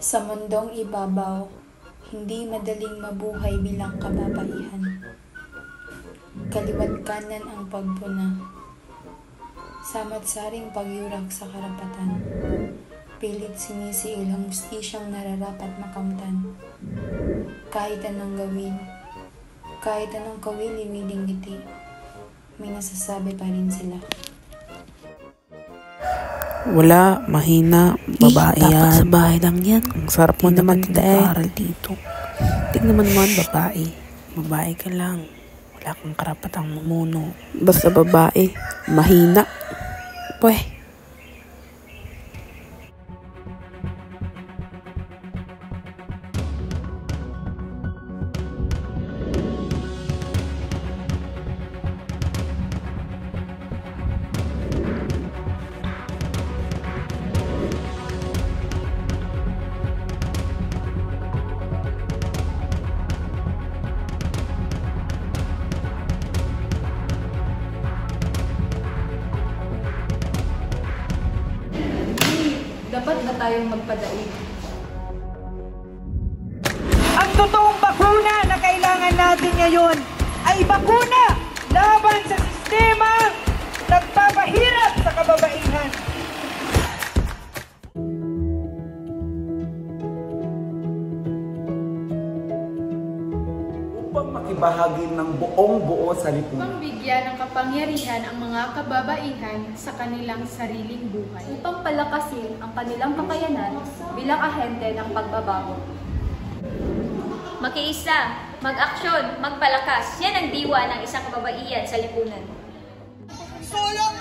Sa mundong ibabaw, hindi madaling mabuhay bilang kababaihan. Kaliwat kanan ang pagpuna, samot-saring pagyurak sa karapatan, pilit sinisiil ang hustisyang nararapat makamtan. Kahit anong gawin, kahit anong kawili-wiling ngiti, may nasasabi pa rin sila. Wala, mahina, babae yan. Dapat sa bahay lang yan. Ang sarap mo naman nag-aaral dito. Tignan mo naman, babae. Babae ka lang. Wala kang karapatang mamuno. Basta babae, mahina. Pweh. Dapat ba tayong magpadaig? Ang totoong bakuna na kailangan natin ngayon ay bakuna laban sa sistema nagpapahirap sa kababaihan. Upang makibahagi ng buong-buo sa lipunan. Upang bigyan ng kapangyarihan ang mga kababaihan sa kanilang sariling buhay. Upang palakasin ang kanilang kakayanan bilang ahente ng pagbabago. Makiisa, mag-aksyon, magpalakas. Yan ang diwa ng isang kababaihan sa lipunan. Sulong